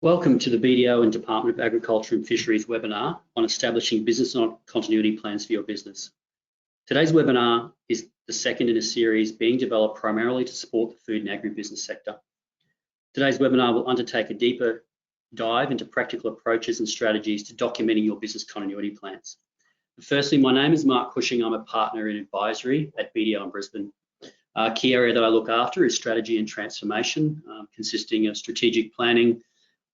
Welcome to the BDO and Department of Agriculture and Fisheries webinar on establishing business continuity plans for your business. Today's webinar is the second in a series being developed primarily to support the food and agribusiness sector. Today's webinar will undertake a deeper dive into practical approaches and strategies to documenting your business continuity plans. Firstly, my name is Mark Cushing. I'm a partner in advisory at BDO in Brisbane. A key area that I look after is strategy and transformation, consisting of strategic planning,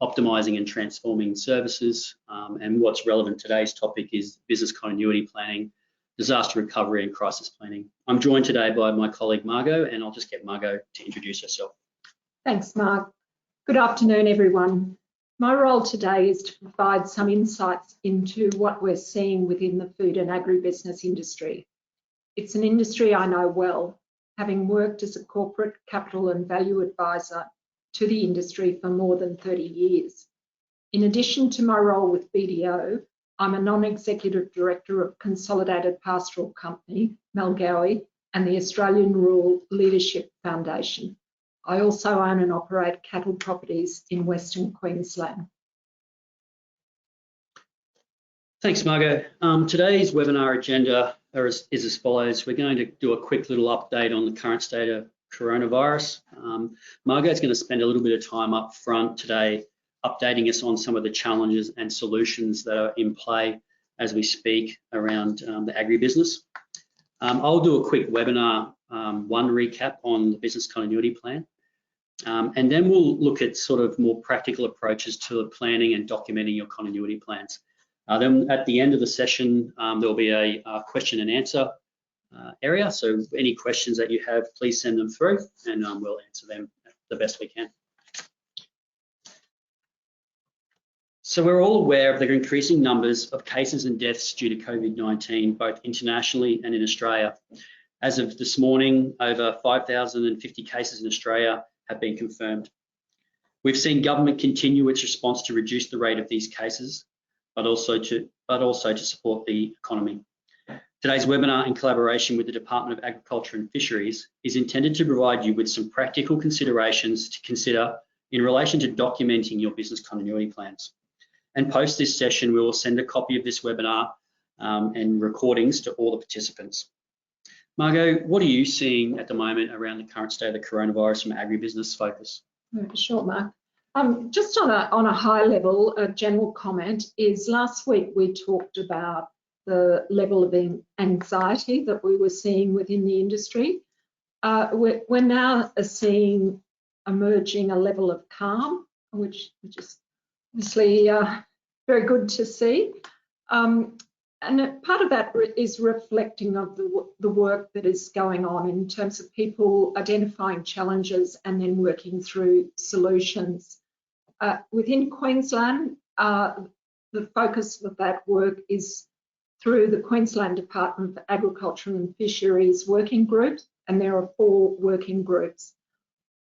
optimizing and transforming services, and what's relevant today's topic is business continuity planning, disaster recovery and crisis planning. I'm joined today by my colleague Margot, and I'll just get Margot to introduce herself. Thanks, Mark. Good afternoon, everyone. My role today is to provide some insights into what we're seeing within the food and agribusiness industry. It's an industry I know well, having worked as a corporate capital and value advisor to the industry for more than 30 years. In addition to my role with BDO, I'm a non-executive director of Consolidated Pastoral Company, Malgowie, and the Australian Rural Leadership Foundation. I also own and operate cattle properties in Western Queensland. Thanks, Margot. Today's webinar agenda is as follows. We're going to do a quick little update on the current state of coronavirus. Margot's going to spend a little bit of time up front today updating us on some of the challenges and solutions that are in play as we speak around the agribusiness. I'll do a quick webinar one recap on the business continuity plan, and then we'll look at sort of more practical approaches to planning and documenting your continuity plans. Then at the end of the session, there'll be a question and answer area. So any questions that you have, please send them through and we'll answer them the best we can. So we're all aware of the increasing numbers of cases and deaths due to COVID-19, both internationally and in Australia. As of this morning, over 5,050 cases in Australia have been confirmed. We've seen government continue its response to reduce the rate of these cases, but also to support the economy. Today's webinar, in collaboration with the Department of Agriculture and Fisheries, is intended to provide you with some practical considerations to consider in relation to documenting your business continuity plans. And post this session, we will send a copy of this webinar and recordings to all the participants. Margot, what are you seeing at the moment around the current state of the coronavirus from agribusiness focus? Sure, Mark. Just on a high level, a general comment is last week we talked about the level of anxiety that we were seeing within the industry. We're now seeing emerging a level of calm, which is obviously very good to see. And part of that is reflecting of the work that is going on in terms of people identifying challenges and then working through solutions. Within Queensland, the focus of that work is through the Queensland Department of Agriculture and Fisheries working groups, and there are 4 working groups.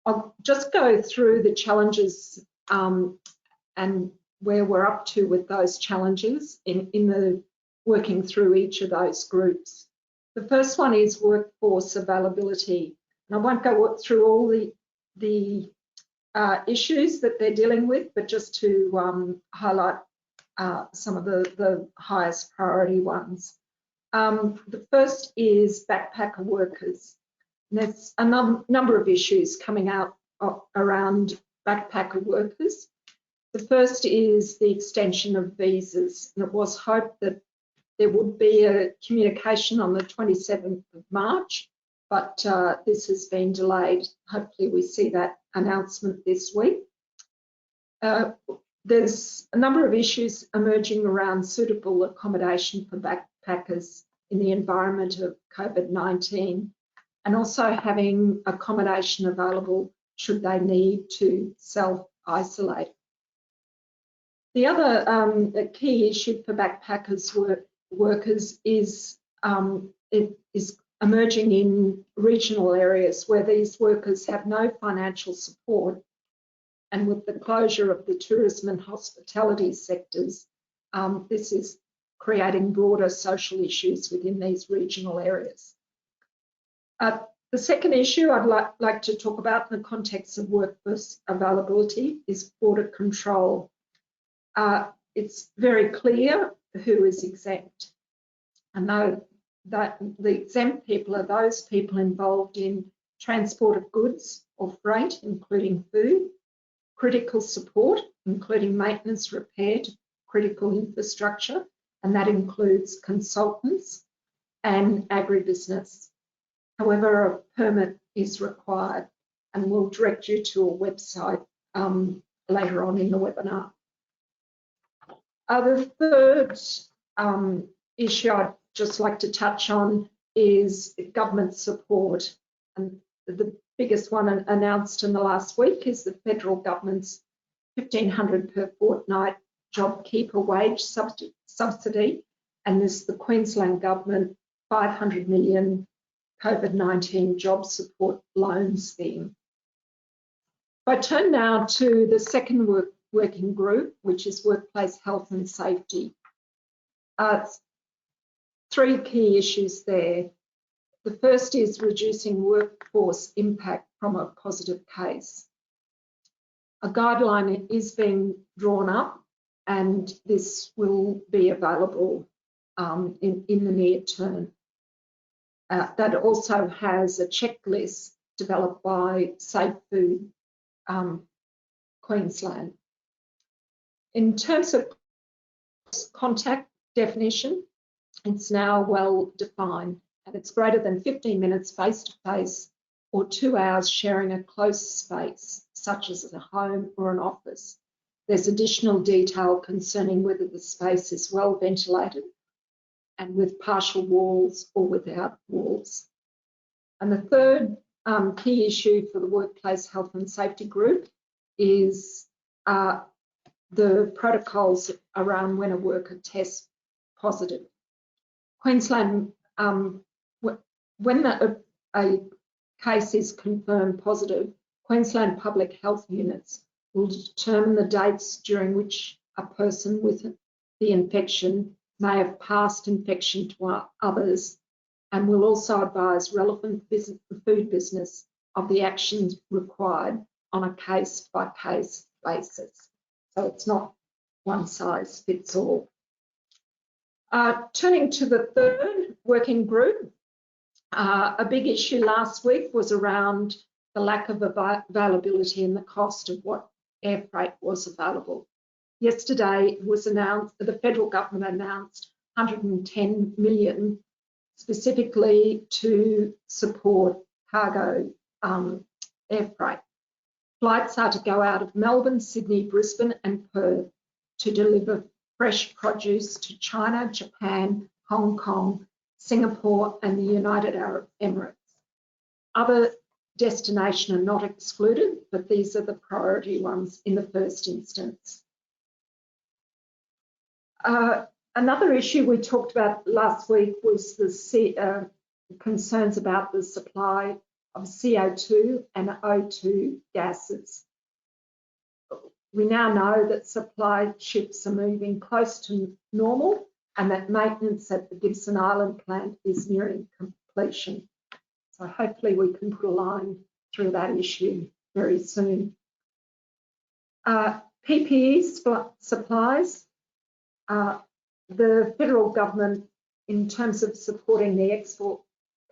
I'll just go through the challenges and where we're up to with those challenges in the working through each of those groups. The first one is workforce availability, and I won't go through all the issues that they're dealing with, but just to highlight some of the highest priority ones. The first is backpacker workers. And there's a number of issues coming out around backpacker workers. The first is the extension of visas. And it was hoped that there would be a communication on the 27th of March, but this has been delayed. Hopefully we see that announcement this week. There's a number of issues emerging around suitable accommodation for backpackers in the environment of COVID-19, and also having accommodation available should they need to self-isolate. The other key issue for backpackers workers is emerging in regional areas where these workers have no financial support. And with the closure of the tourism and hospitality sectors, this is creating broader social issues within these regional areas. The The second issue I'd like to talk about in the context of workforce availability is border control. It's very clear who is exempt. I know that the exempt people are those people involved in transport of goods or freight, including food, critical support, including maintenance, repair to critical infrastructure, and that includes consultants and agribusiness. However, a permit is required, and we'll direct you to a website later on in the webinar. The third issue I'd just like to touch on is government support. And the biggest one announced in the last week is the federal government's $1,500 per fortnight JobKeeper wage subsidy, and there's the Queensland government $500 million COVID-19 job support loan scheme. If I turn now to the second working group, which is workplace health and safety. Three key issues there. The first is reducing workforce impact from a positive case. A guideline is being drawn up, and this will be available in the near term. That also has a checklist developed by Safe Food Queensland. In terms of contact definition, it's now well defined, and it's greater than 15 minutes face-to-face or 2 hours sharing a close space, such as a home or an office. There's additional detail concerning whether the space is well ventilated and with partial walls or without walls. And the third key issue for the workplace health and safety group is the protocols around when a worker tests positive. Queensland, when a case is confirmed positive, Queensland Public Health Units will determine the dates during which a person with the infection may have passed infection to others, and will also advise relevant food business of the actions required on a case-by-case basis. So it's not one size fits all. Turning to the third working group, a big issue last week was around the lack of availability and the cost of what air freight was available. Yesterday it was announced, the federal government announced $110 million specifically to support cargo air freight. Flights are to go out of Melbourne, Sydney, Brisbane and Perth to deliver fresh produce to China, Japan, Hong Kong, Singapore and the United Arab Emirates. Other destinations are not excluded, but these are the priority ones in the first instance. Another issue we talked about last week was the concerns about the supply of CO2 and O2 gases. We now know that supply ships are moving close to normal and that maintenance at the Gibson Island plant is nearing completion. So hopefully we can put a line through that issue very soon. PPE supplies. The federal government, in terms of supporting the export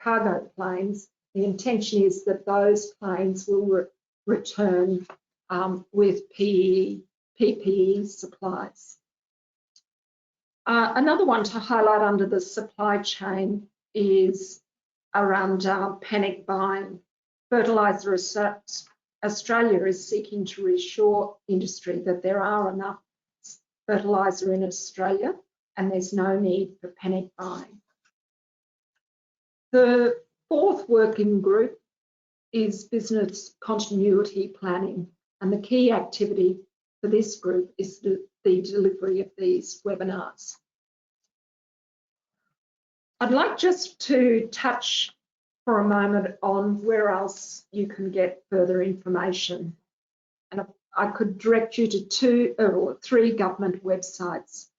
cargo planes, the intention is that those planes will return with PPE supplies. Another one to highlight under the supply chain is around panic buying. Fertiliser Australia is seeking to reassure industry that there are enough fertiliser in Australia and there's no need for panic buying. The fourth working group is business continuity planning, and the key activity for this group is the delivery of these webinars. I'd like just to touch for a moment on where else you can get further information. And I could direct you to 2 or 3 government websites.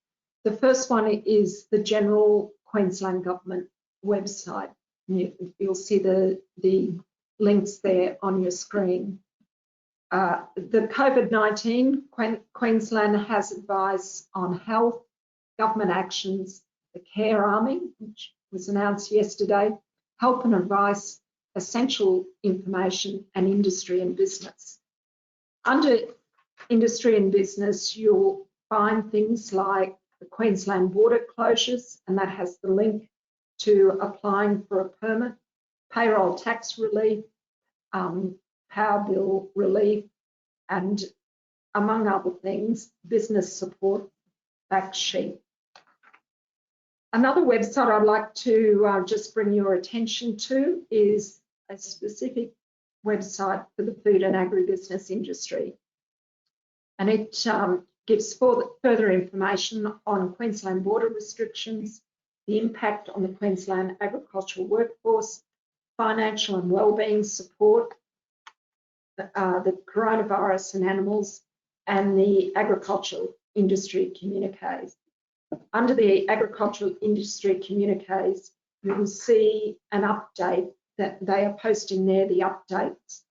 The first one is the general Queensland Government website, You'll see the links there on your screen. The COVID-19, Queensland has advice on health, government actions, the Care Army, which was announced yesterday, help and advice, essential information, and industry and business. Under industry and business, you'll find things like the Queensland border closures, and that has the link to applying for a permit, payroll tax relief, power bill relief, and among other things, business support fact sheet. Another website I'd like to just bring your attention to is a specific website for the food and agribusiness industry. And it gives further information on Queensland border restrictions, the impact on the Queensland agricultural workforce, financial and wellbeing support, the coronavirus in animals, and the agricultural industry communiques. Under the agricultural industry communiques, you will see an update that they are posting there, the updates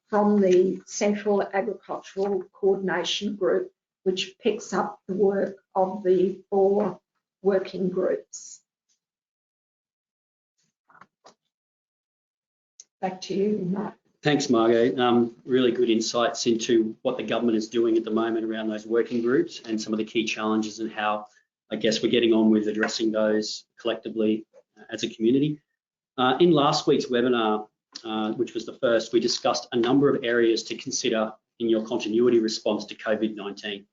from the Central Agricultural Coordination Group, which picks up the work of the 4 working groups. Back to you, Mark. Thanks, Margot. Really good insights into what the government is doing at the moment around those working groups and some of the key challenges and how, I guess, we're getting on with addressing those collectively as a community. In last week's webinar, which was the first, we discussed a number of areas to consider in your continuity response to COVID-19.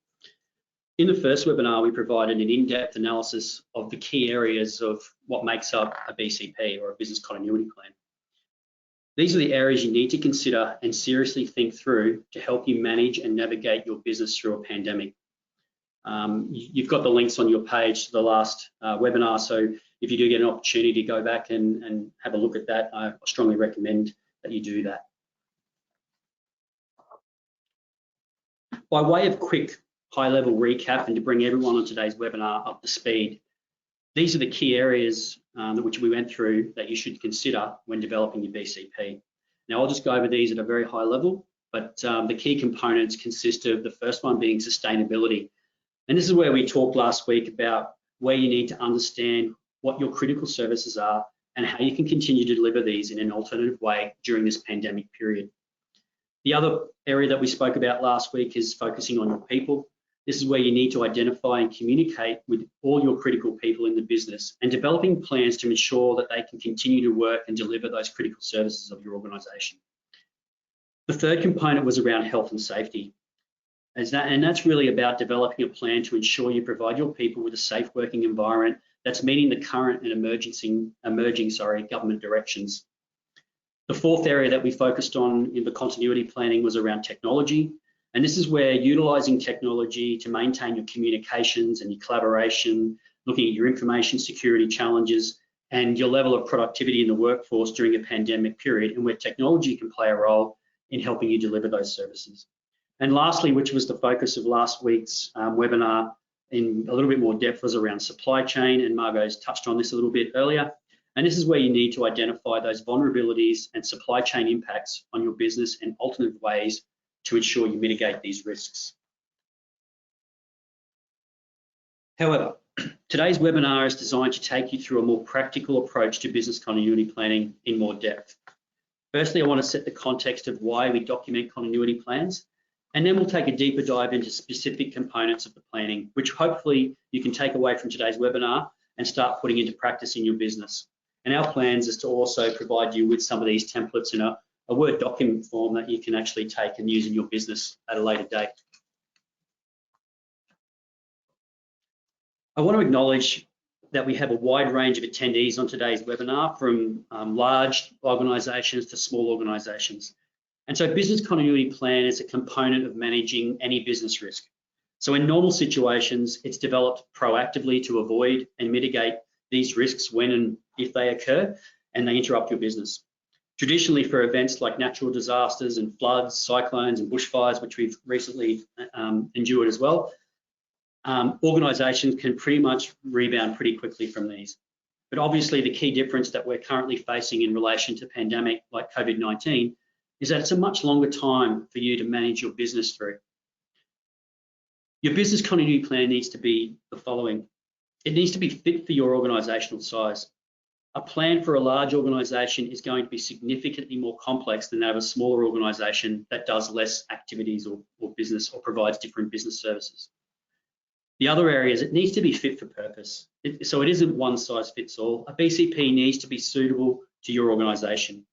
In the first webinar, we provided an in-depth analysis of the key areas of what makes up a BCP, or a business continuity plan. These are the areas you need to consider and seriously think through to help you manage and navigate your business through a pandemic. You've got the links on your page to the last webinar, so if you do get an opportunity to go back and have a look at that, I strongly recommend that you do that. By way of quick high-level recap and to bring everyone on today's webinar up to speed, these are the key areas which we went through that you should consider when developing your BCP. Now, I'll just go over these at a very high level, but the key components consist of the first one being sustainability. And this is where we talked last week about where you need to understand what your critical services are and how you can continue to deliver these in an alternative way during this pandemic period. The other area that we spoke about last week is focusing on your people. This is where you need to identify and communicate with all your critical people in the business and developing plans to ensure that they can continue to work and deliver those critical services of your organisation. The third component was around health and safety. And that's really about developing a plan to ensure you provide your people with a safe working environment that's meeting the current and emerging government directions. The fourth area that we focused on in the continuity planning was around technology. And this is where utilising technology to maintain your communications and your collaboration, looking at your information security challenges and your level of productivity in the workforce during a pandemic period, and where technology can play a role in helping you deliver those services. And lastly, which was the focus of last week's webinar in a little bit more depth, was around supply chain, and Margot's touched on this a little bit earlier. And this is where you need to identify those vulnerabilities and supply chain impacts on your business and alternative ways to ensure you mitigate these risks. However, today's webinar is designed to take you through a more practical approach to business continuity planning in more depth. Firstly, I want to set the context of why we document continuity plans, and then we'll take a deeper dive into specific components of the planning, which hopefully you can take away from today's webinar and start putting into practice in your business. And our plans is to also provide you with some of these templates in a Word document form that you can actually take and use in your business at a later date. I want to acknowledge that we have a wide range of attendees on today's webinar, from large organisations to small organisations. And so business continuity plan is a component of managing any business risk. So in normal situations, it's developed proactively to avoid and mitigate these risks when and if they occur and they interrupt your business. Traditionally, for events like natural disasters and floods, cyclones and bushfires, which we've recently endured as well, organisations can pretty much rebound pretty quickly from these. But obviously the key difference that we're currently facing in relation to pandemic like COVID-19 is that it's a much longer time for you to manage your business through. Your business continuity plan needs to be the following. It needs to be fit for your organisational size. A plan for a large organisation is going to be significantly more complex than that of a smaller organisation that does less activities or business or provides different business services. The other area is it needs to be fit for purpose. So it isn't one size fits all. A BCP needs to be suitable to your organisation.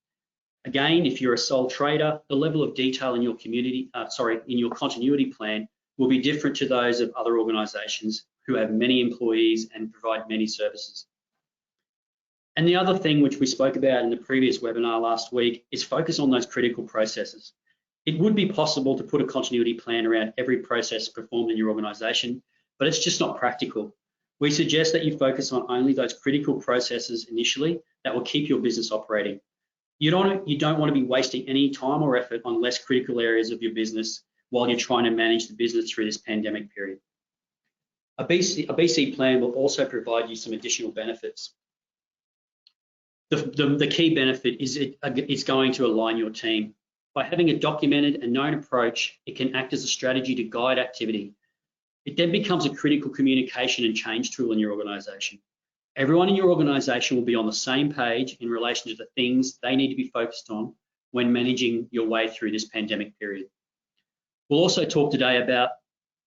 Again, if you're a sole trader, the level of detail in your continuity plan will be different to those of other organisations who have many employees and provide many services. And the other thing which we spoke about in the previous webinar last week is focus on those critical processes. It would be possible to put a continuity plan around every process performed in your organisation, but it's just not practical. We suggest that you focus on only those critical processes initially that will keep your business operating. You don't want to be wasting any time or effort on less critical areas of your business while you're trying to manage the business through this pandemic period. A BC plan will also provide you some additional benefits. The key benefit is it's going to align your team. By having a documented and known approach, it can act as a strategy to guide activity. It then becomes a critical communication and change tool in your organisation. Everyone in your organisation will be on the same page in relation to the things they need to be focused on when managing your way through this pandemic period. We'll also talk today about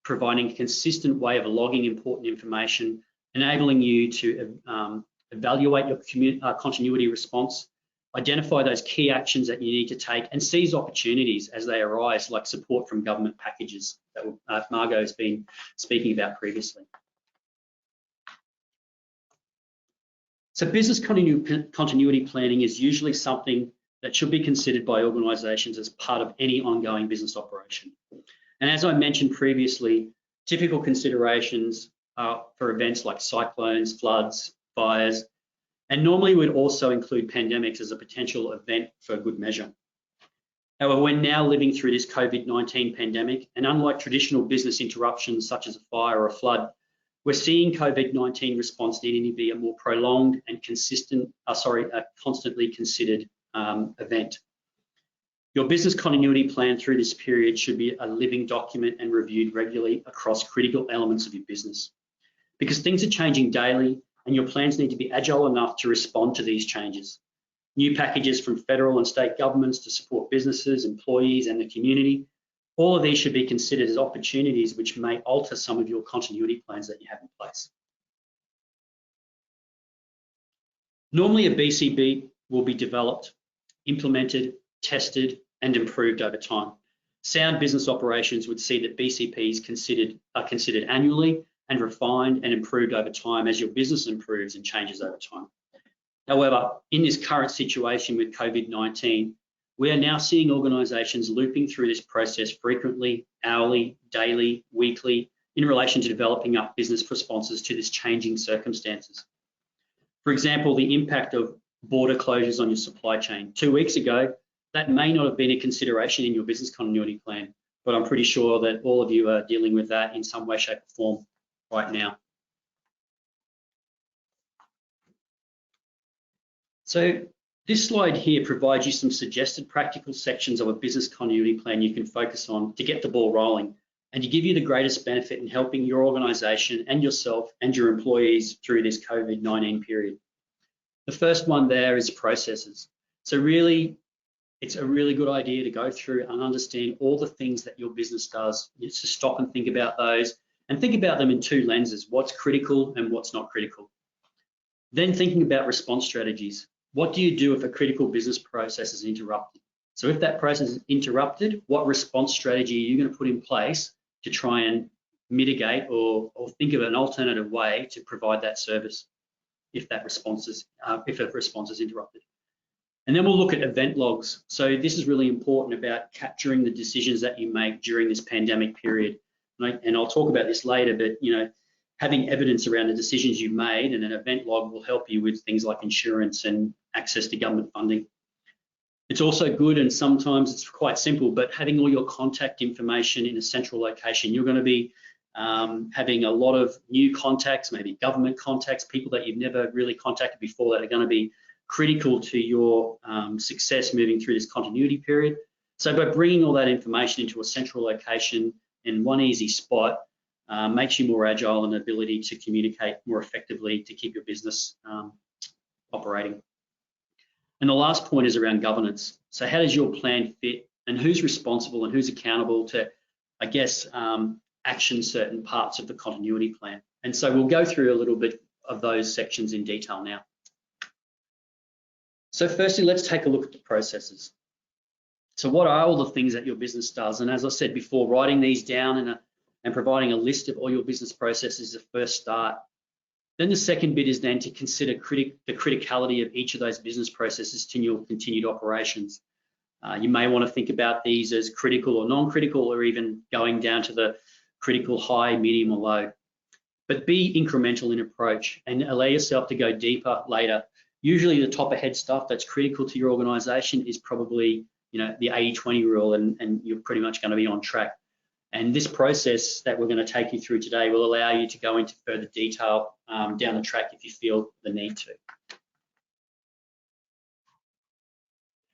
providing a consistent way of logging important information, enabling you to evaluate your continuity response, identify those key actions that you need to take, and seize opportunities as they arise, like support from government packages that Margot has been speaking about previously. So business continuity planning is usually something that should be considered by organisations as part of any ongoing business operation. And as I mentioned previously, typical considerations for events like cyclones, floods, fires, and normally would also include pandemics as a potential event for good measure. However, we're now living through this COVID-19 pandemic, and unlike traditional business interruptions such as a fire or a flood, we're seeing COVID-19 response needing to be a more prolonged and constantly considered event. Your business continuity plan through this period should be a living document and reviewed regularly across critical elements of your business, because things are changing daily and your plans need to be agile enough to respond to these changes. New packages from federal and state governments to support businesses, employees and the community, all of these should be considered as opportunities which may alter some of your continuity plans that you have in place. Normally a BCP will be developed, implemented, tested and improved over time. Sound business operations would see that BCPs are considered annually and refined and improved over time as your business improves and changes over time. However, in this current situation with COVID-19, we are now seeing organisations looping through this process frequently, hourly, daily, weekly, in relation to developing up business responses to this changing circumstances. For example, the impact of border closures on your supply chain. 2 weeks ago, that may not have been a consideration in your business continuity plan, but I'm pretty sure that all of you are dealing with that in some way, shape or form right now. So this slide here provides you some suggested practical sections of a business continuity plan you can focus on to get the ball rolling and to give you the greatest benefit in helping your organisation and yourself and your employees through this COVID-19 period. The first one there is processes. So really, it's a really good idea to go through and understand all the things that your business does. It's to stop and think about those and think about them in two lenses, what's critical and what's not critical. Then thinking about response strategies. What do you do if a critical business process is interrupted? So if that process is interrupted, what response strategy are you going to put in place to try and mitigate or think of an alternative way to provide that service if a response is interrupted? And then we'll look at event logs. So this is really important about capturing the decisions that you make during this pandemic period. And I'll talk about this later, but having evidence around the decisions you've made and an event log will help you with things like insurance and access to government funding. It's also good, and sometimes it's quite simple, but having all your contact information in a central location. You're going to be having a lot of new contacts, maybe government contacts, people that you've never really contacted before that are going to be critical to your success moving through this continuity period. So by bringing all that information into a central location in one easy spot, makes you more agile and ability to communicate more effectively to keep your business operating. And the last point is around governance. So how does your plan fit, and who's responsible and who's accountable to, I guess, action certain parts of the continuity plan? And so we'll go through a little bit of those sections in detail now. So firstly, let's take a look at the processes. So what are all the things that your business does? And as I said before, writing these down and providing a list of all your business processes is the first start. Then the second bit is then to consider the criticality of each of those business processes to your continued operations. You may want to think about these as critical or non-critical, or even going down to the critical, high, medium, or low. But be incremental in approach and allow yourself to go deeper later. Usually the top ahead stuff that's critical to your organization is probably, you know, the 80-20 rule, and you're pretty much going to be on track. And this process that we're going to take you through today will allow you to go into further detail down the track if you feel the need to.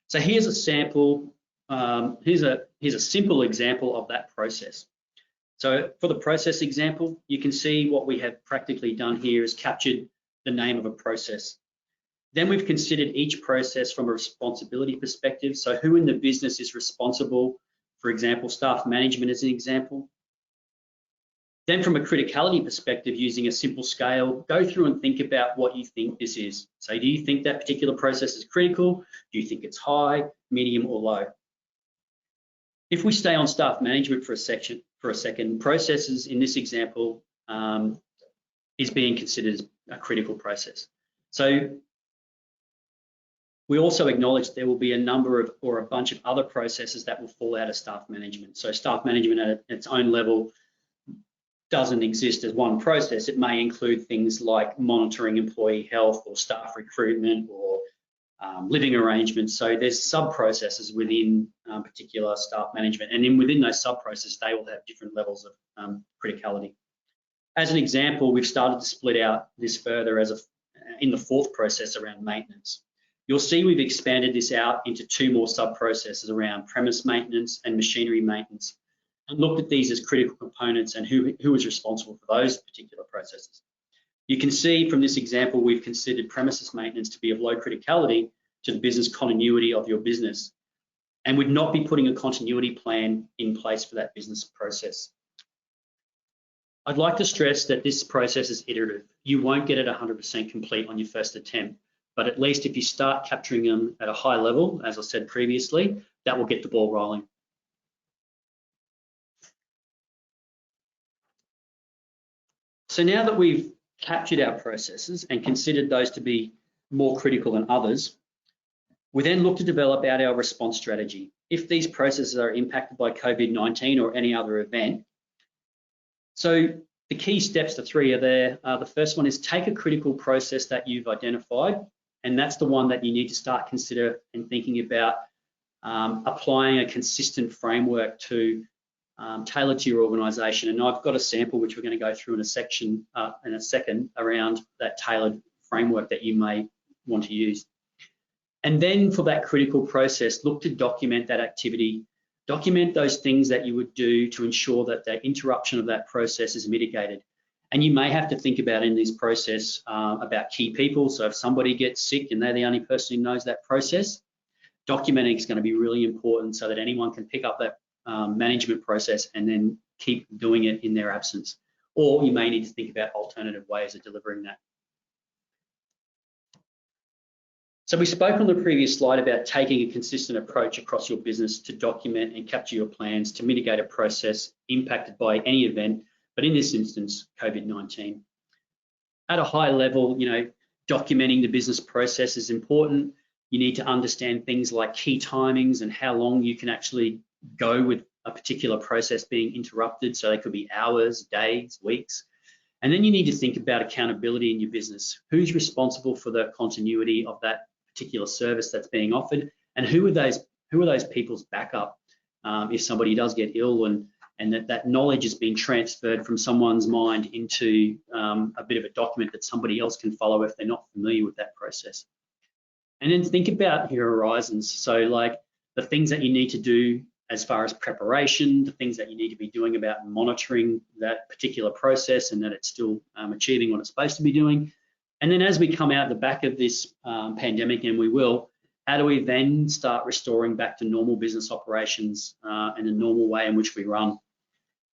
So here's a sample, here's a simple example of that process. So for the process example, you can see what we have practically done here is captured the name of a process. Then we've considered each process from a responsibility perspective. So who in the business is responsible? For example, staff management as an example. Then from a criticality perspective, using a simple scale, go through and think about what you think this is. So do you think that particular process is critical? Do you think it's high, medium, or low? If we stay on staff management for a second, processes in this example is being considered as a critical process. So we also acknowledge there will be a number of, or a bunch of other processes that will fall out of staff management. So staff management at its own level doesn't exist as one process. It may include things like monitoring employee health or staff recruitment or living arrangements. So there's sub-processes within particular staff management, and then within those sub-processes, they will have different levels of criticality. As an example, we've started to split out this further in the fourth process around maintenance. You'll see we've expanded this out into two more sub-processes around premise maintenance and machinery maintenance, and looked at these as critical components and who is responsible for those particular processes. You can see from this example, we've considered premises maintenance to be of low criticality to the business continuity of your business, and would not be putting a continuity plan in place for that business process. I'd like to stress that this process is iterative. You won't get it 100% complete on your first attempt, but at least if you start capturing them at a high level, as I said previously, that will get the ball rolling. So now that we've captured our processes and considered those to be more critical than others, we then look to develop out our response strategy. If these processes are impacted by COVID-19 or any other event. So the key steps, the three are there. The first one is take a critical process that you've identified, and that's the one that you need to start consider and thinking about applying a consistent framework to tailored to your organisation. And I've got a sample which we're going to go through in a second around that tailored framework that you may want to use. And then for that critical process, look to document that activity. Document those things that you would do to ensure that the interruption of that process is mitigated. And you may have to think about in this process about key people. So if somebody gets sick and they're the only person who knows that process, documenting is going to be really important so that anyone can pick up that management process and then keep doing it in their absence. Or you may need to think about alternative ways of delivering that. So we spoke on the previous slide about taking a consistent approach across your business to document and capture your plans to mitigate a process impacted by any event, but in this instance, COVID-19. At a high level, documenting the business process is important. You need to understand things like key timings and how long you can actually go with a particular process being interrupted. So they could be hours, days, weeks. And then you need to think about accountability in your business. Who's responsible for the continuity of that particular service that's being offered, and who are those people's backup if somebody does get ill and and that knowledge has been transferred from someone's mind into a bit of a document that somebody else can follow if they're not familiar with that process. And then think about your horizons. So like the things that you need to do as far as preparation, the things that you need to be doing about monitoring that particular process and that it's still achieving what it's supposed to be doing. And then as we come out the back of this pandemic, and we will, how do we then start restoring back to normal business operations and the normal way in which we run?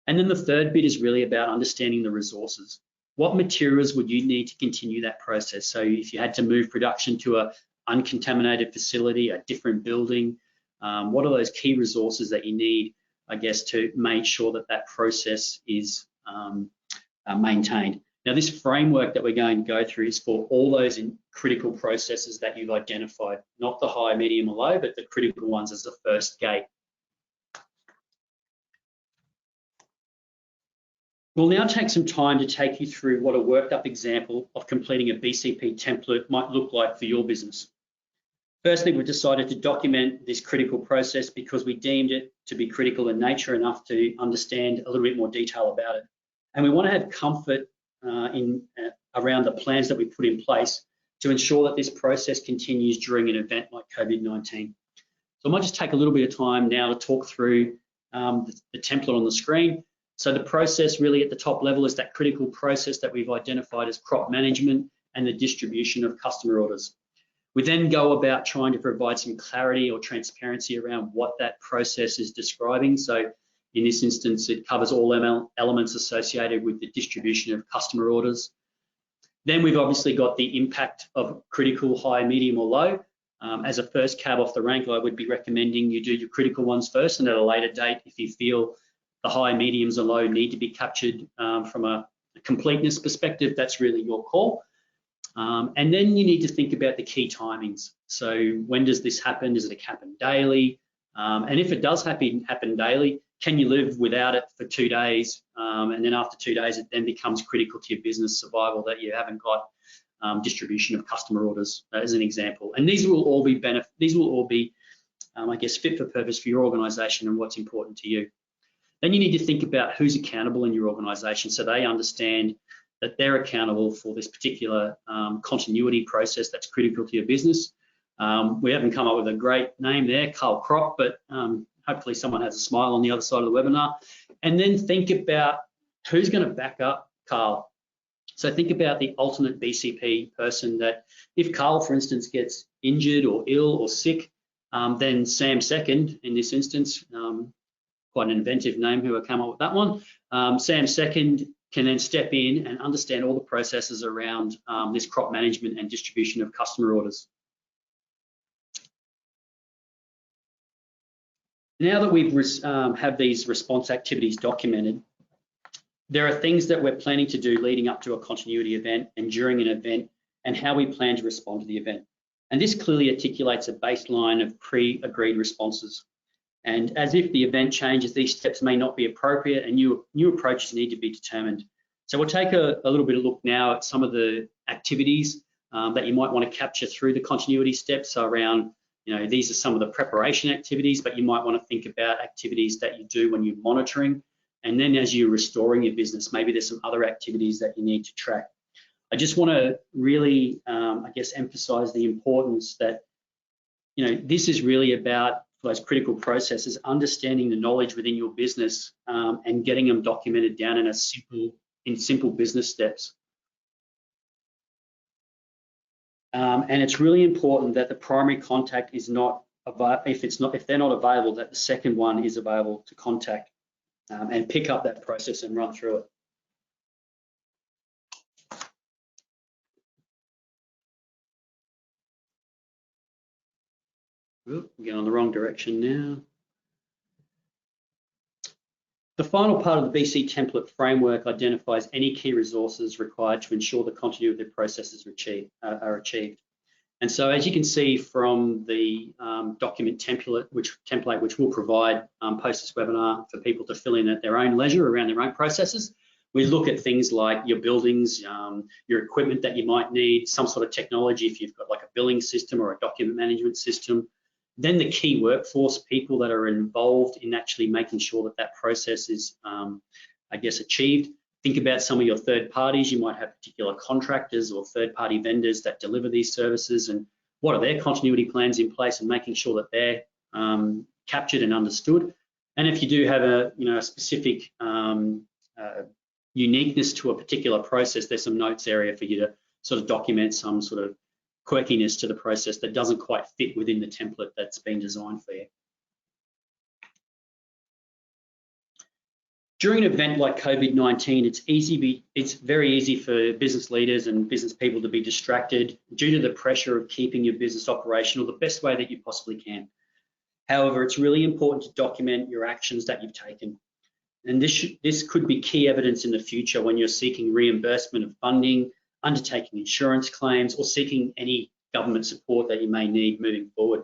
And then the third bit is really about understanding the resources. What materials would you need to continue that process? So if you had to move production to an uncontaminated facility, a different building, what are those key resources that you need, I guess, to make sure that that process is maintained? Now, this framework that we're going to go through is for all those critical processes that you've identified, not the high, medium, or low, but the critical ones as the first gate. We'll now take some time to take you through what a worked up example of completing a BCP template might look like for your business. Firstly, we've decided to document this critical process because we deemed it to be critical in nature enough to understand a little bit more detail about it. And we want to have comfort around the plans that we put in place to ensure that this process continues during an event like COVID-19. So I might just take a little bit of time now to talk through the template on the screen. So the process really at the top level is that critical process that we've identified as crop management and the distribution of customer orders. We then go about trying to provide some clarity or transparency around what that process is describing. So in this instance, it covers all elements associated with the distribution of customer orders. Then we've obviously got the impact of critical, high, medium, or low. As a first cab off the rank, I would be recommending you do your critical ones first, and at a later date, if you feel the high, mediums, or low need to be captured from a completeness perspective, that's really your call. And then you need to think about the key timings. So when does this happen? Does it happen daily? And if it does happen daily, can you live without it for 2 days? And then after 2 days, it then becomes critical to your business survival that you haven't got distribution of customer orders, as an example. And these will all be I guess, fit for purpose for your organisation and what's important to you. Then you need to think about who's accountable in your organisation so they understand that they're accountable for this particular continuity process that's critical to your business. We haven't come up with a great name there, Carl Crop, but hopefully someone has a smile on the other side of the webinar. And then think about who's going to back up Carl. So think about the alternate BCP person that if Carl, for instance, gets injured or ill or sick, then Sam Second, in this instance, quite an inventive name who have come up with that one, Sam Second can then step in and understand all the processes around this crop management and distribution of customer orders. Now that we've have these response activities documented, there are things that we're planning to do leading up to a continuity event and during an event, and how we plan to respond to the event. And this clearly articulates a baseline of pre-agreed responses. And as if the event changes, these steps may not be appropriate and new approaches need to be determined. So we'll take a little bit of look now at some of the activities that you might want to capture through the continuity steps around, these are some of the preparation activities, but you might want to think about activities that you do when you're monitoring. And then as you're restoring your business, maybe there's some other activities that you need to track. I just want to really, I guess, emphasize the importance that, this is really about those critical processes, understanding the knowledge within your business and getting them documented down in simple business steps. And it's really important that the primary contact is not, if they're not available, that the second one is available to contact and pick up that process and run through it. We're going in the wrong direction now. The final part of the BC template framework identifies any key resources required to ensure the continuity of the processes are achieved. And so, as you can see from the document template, which we'll provide post this webinar for people to fill in at their own leisure around their own processes, we look at things like your buildings, your equipment that you might need, some sort of technology if you've got like a billing system or a document management system, Then the key workforce, people that are involved in actually making sure that that process is, I guess, achieved. Think about some of your third parties. You might have particular contractors or third-party vendors that deliver these services, and what are their continuity plans in place, and making sure that they're captured and understood. And if you do have a specific uniqueness to a particular process, there's some notes area for you to sort of document some sort of quirkiness to the process that doesn't quite fit within the template that's been designed for you. During an event like COVID-19, it's very easy for business leaders and business people to be distracted due to the pressure of keeping your business operational the best way that you possibly can. However, it's really important to document your actions that you've taken. And this could be key evidence in the future when you're seeking reimbursement of funding, undertaking insurance claims, or seeking any government support that you may need moving forward.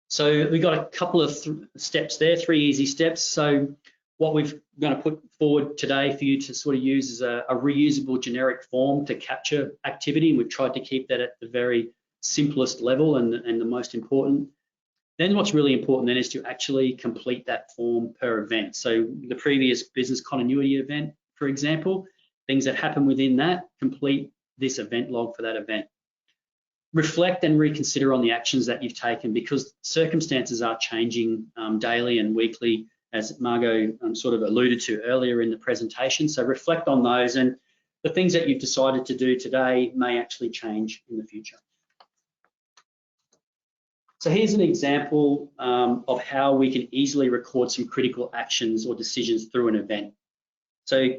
So we've got a couple of steps there, 3 easy steps. So what we're going to put forward today for you to sort of use is a reusable generic form to capture activity. And we've tried to keep that at the very simplest level and the most important. Then what's really important then is to actually complete that form per event. So the previous business continuity event, for example, things that happen within that, complete this event log for that event. Reflect and reconsider on the actions that you've taken, because circumstances are changing daily and weekly, as Margot sort of alluded to earlier in the presentation. So reflect on those, and the things that you've decided to do today may actually change in the future. So here's an example of how we can easily record some critical actions or decisions through an event. So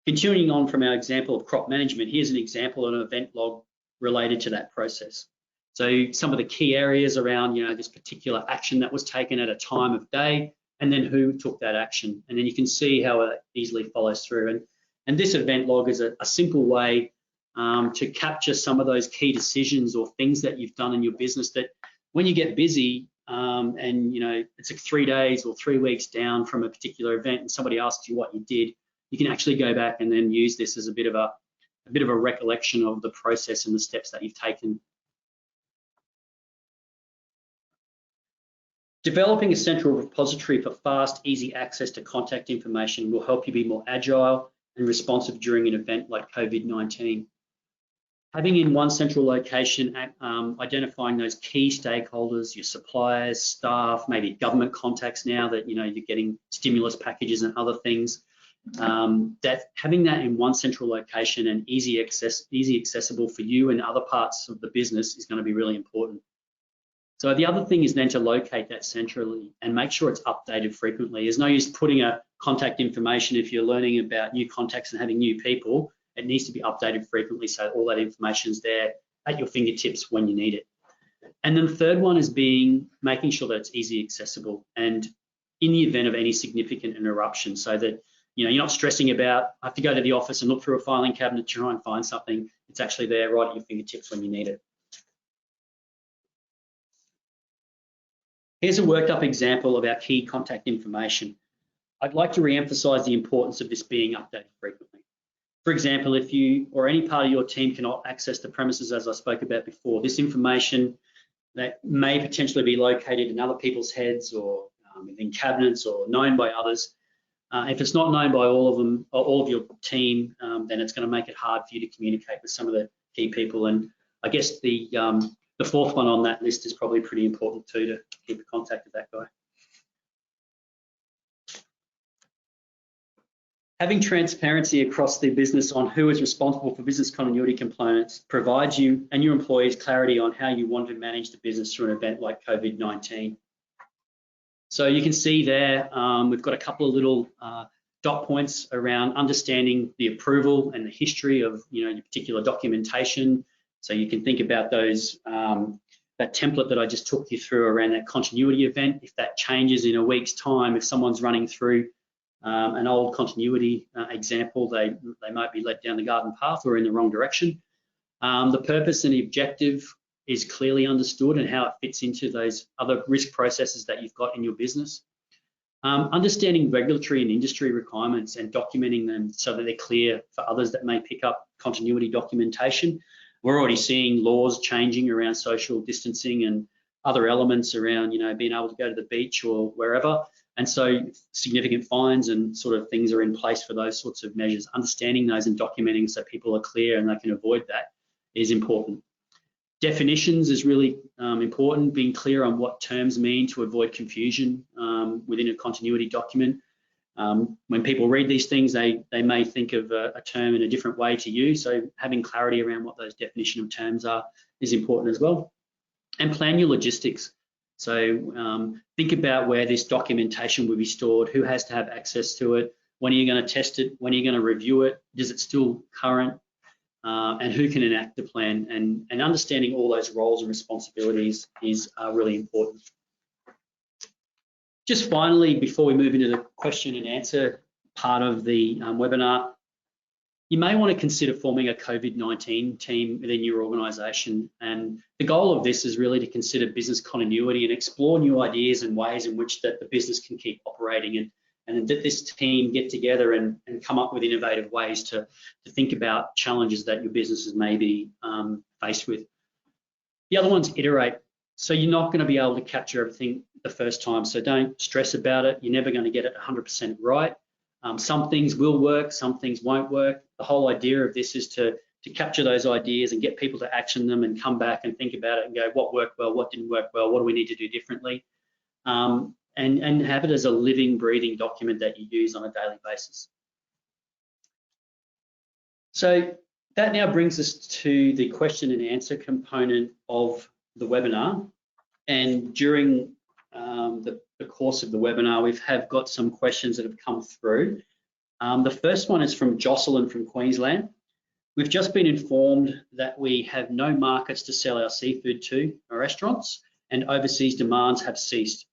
continuing on from our example of crop management, here's an example of an event log related to that process. So some of the key areas around, this particular action that was taken at a time of day, and then who took that action. And then you can see how it easily follows through. And this event log is a simple way to capture some of those key decisions or things that you've done in your business that when you get busy and it's like 3 days or 3 weeks down from a particular event and somebody asks you what you did, you can actually go back and then use this as a bit of a recollection of the process and the steps that you've taken. Developing a central repository for fast, easy access to contact information will help you be more agile and responsive during an event like COVID-19. Having in one central location, identifying those key stakeholders, your suppliers, staff, maybe government contacts now that you're getting stimulus packages and other things, that having that in one central location and easy accessible for you and other parts of the business is going to be really important. So the other thing is then to locate that centrally and make sure it's updated frequently. There's no use putting a contact information if you're learning about new contacts and having new people. It needs to be updated frequently so all that information is there at your fingertips when you need it. And then the third one is making sure that it's easy accessible and in the event of any significant interruption, so that you're not stressing about, I have to go to the office and look through a filing cabinet to try and find something. It's actually there right at your fingertips when you need it. Here's a worked up example of our key contact information. I'd like to re-emphasize the importance of this being updated frequently. For example, if you or any part of your team cannot access the premises, as I spoke about before, this information that may potentially be located in other people's heads or in cabinets or known by others, if it's not known by all of them or all of your team, then it's going to make it hard for you to communicate with some of the key people. And I guess the fourth one on that list is probably pretty important too, to keep in contact with that guy. Having transparency across the business on who is responsible for business continuity components provides you and your employees clarity on how you want to manage the business through an event like COVID-19. So you can see there, we've got a couple of little dot points around understanding the approval and the history of your particular documentation. So you can think about those, that template that I just took you through around that continuity event. If that changes in a week's time, if someone's running through an old continuity example, they might be led down the garden path or in the wrong direction. The purpose and the objective is clearly understood and how it fits into those other risk processes that you've got in your business. Understanding regulatory and industry requirements and documenting them so that they're clear for others that may pick up continuity documentation. We're already seeing laws changing around social distancing and other elements around, being able to go to the beach or wherever. And so significant fines and sort of things are in place for those sorts of measures. Understanding those and documenting so people are clear and they can avoid that is important. Definitions is really important, being clear on what terms mean to avoid confusion within a continuity document. When people read these things, they may think of a term in a different way to you, so having clarity around what those definition of terms are is important as well. And plan your logistics. So think about where this documentation will be stored, who has to have access to it, when are you going to test it, when are you going to review it, is it still current, and who can enact the plan, and understanding all those roles and responsibilities is really important. Just finally, before we move into the question and answer part of the webinar, you may want to consider forming a COVID-19 team within your organisation. And the goal of this is really to consider business continuity and explore new ideas and ways in which that the business can keep operating, and that this team get together and come up with innovative ways to think about challenges that your businesses may be faced with. The other one's iterate. So you're not going to be able to capture everything the first time, so don't stress about it. You're never going to get it 100% right. Some things will work, some things won't work. The whole idea of this is to capture those ideas and get people to action them and come back and think about it and go, what worked well, what didn't work well, what do we need to do differently? And have it as a living, breathing document that you use on a daily basis. So that now brings us to the question and answer component of the webinar. And during the course of the webinar, we have got some questions that have come through. The first one is from Jocelyn from Queensland. We've just been informed that we have no markets to sell our seafood to, our restaurants, and overseas demands have ceased.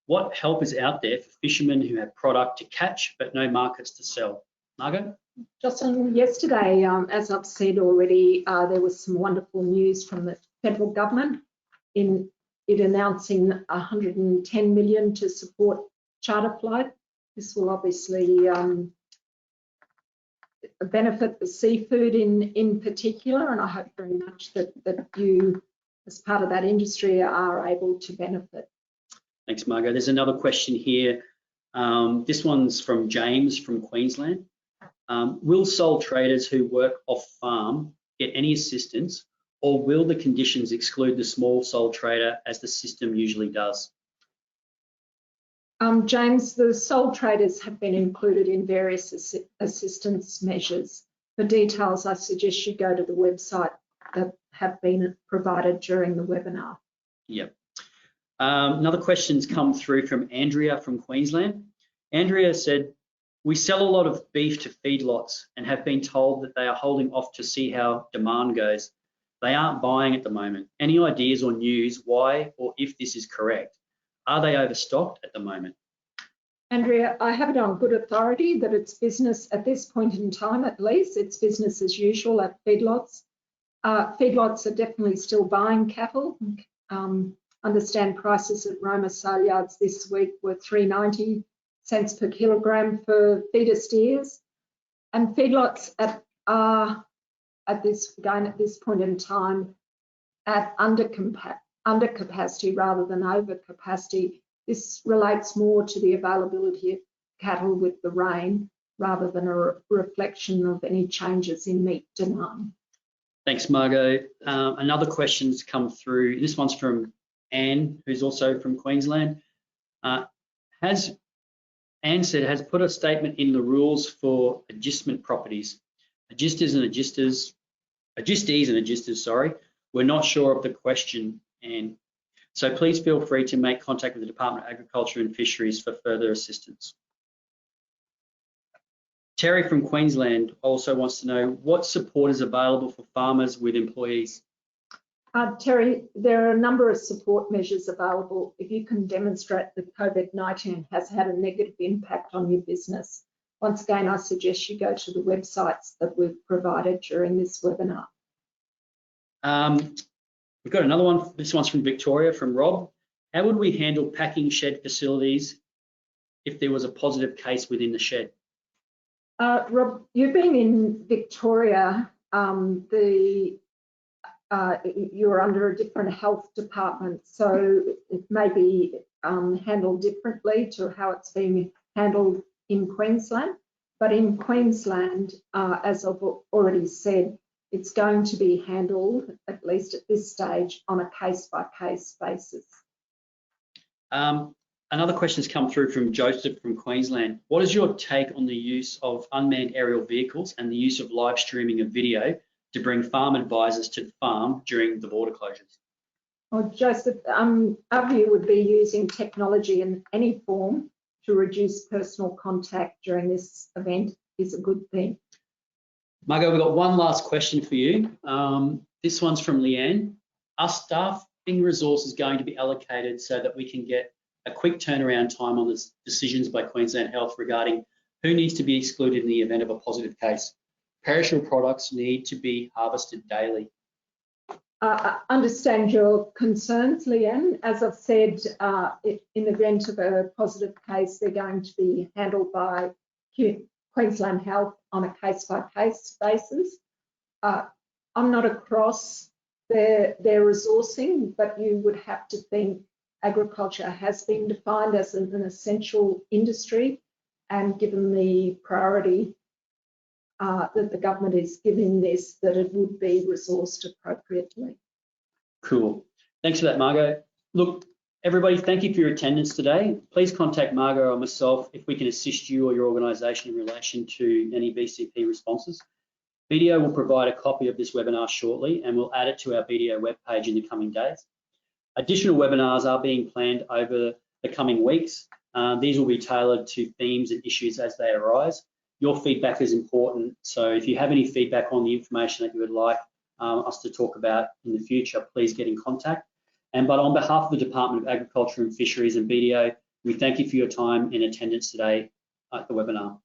What help is out there for fishermen who have product to catch but no markets to sell? Margot? Jocelyn, yesterday, as I've said already, there was some wonderful news from the federal government in it announcing 110 million to support charter flight. This will obviously benefit the seafood in particular, and I hope very much that you, as part of that industry, are able to benefit. Thanks, Margot. There's another question here. This one's from James from Queensland. Will sole traders who work off farm get any assistance, or will the conditions exclude the small sole trader as the system usually does? James, the sole traders have been included in various assistance measures. For details, I suggest you go to the website that have been provided during the webinar. Yep. Another question's come through from Andrea from Queensland. Andrea said, we sell a lot of beef to feedlots and have been told that they are holding off to see how demand goes. They aren't buying at the moment. Any ideas or news why or if this is correct? Are they overstocked at the moment? Andrea, I have it on good authority that it's business at this point in time, at least, it's business as usual at feedlots. Feedlots are definitely still buying cattle. Understand prices at Roma sale yards this week were 3.90 cents per kilogram for feeder steers, and feedlots are at this point in time at under capacity rather than over capacity. This relates more to the availability of cattle with the rain rather than a reflection of any changes in meat demand. Thanks, Margot. Another question's come through. This one's from Anne, who's also from Queensland. Anne said, has put a statement in the rules for adjustment properties. Agistees and agisters, sorry. We're not sure of the question, Anne. So please feel free to make contact with the Department of Agriculture and Fisheries for further assistance. Terry from Queensland also wants to know what support is available for farmers with employees. Terry, there are a number of support measures available if you can demonstrate that COVID-19 has had a negative impact on your business. Once again, I suggest you go to the websites that we've provided during this webinar. We've got another one. This one's from Victoria, from Rob. How would we handle packing shed facilities if there was a positive case within the shed? Rob, you've been in Victoria. The you're under a different health department, so it may be handled differently to how it's being handled in Queensland. But in Queensland, as I've already said, it's going to be handled, at least at this stage, on a case-by-case basis. Another question has come through from Joseph from Queensland. What is your take on the use of unmanned aerial vehicles and the use of live streaming of video to bring farm advisors to the farm during the border closures? Well, Joseph, our view would be using technology in any form to reduce personal contact during this event is a good thing. Margot, we've got one last question for you. This one's from Leanne. Are staffing resources going to be allocated so that we can get a quick turnaround time on the decisions by Queensland Health regarding who needs to be excluded in the event of a positive case? Perishable products need to be harvested daily. I understand your concerns, Leanne. As I've said, in the event of a positive case, they're going to be handled by Queensland Health on a case-by-case basis. I'm not across their resourcing, but you would have to think agriculture has been defined as an essential industry, and given the priority that the government is giving this, that it would be resourced appropriately. Cool. Thanks for that, Margot. Look, everybody, thank you for your attendance today. Please contact Margot or myself if we can assist you or your organisation in relation to any BCP responses. BDO will provide a copy of this webinar shortly, and we'll add it to our BDO webpage in the coming days. Additional webinars are being planned over the coming weeks. These will be tailored to themes and issues as they arise. Your feedback is important, so if you have any feedback on the information that you would like us to talk about in the future, please get in contact. But on behalf of the Department of Agriculture and Fisheries and BDO, we thank you for your time in attendance today at the webinar.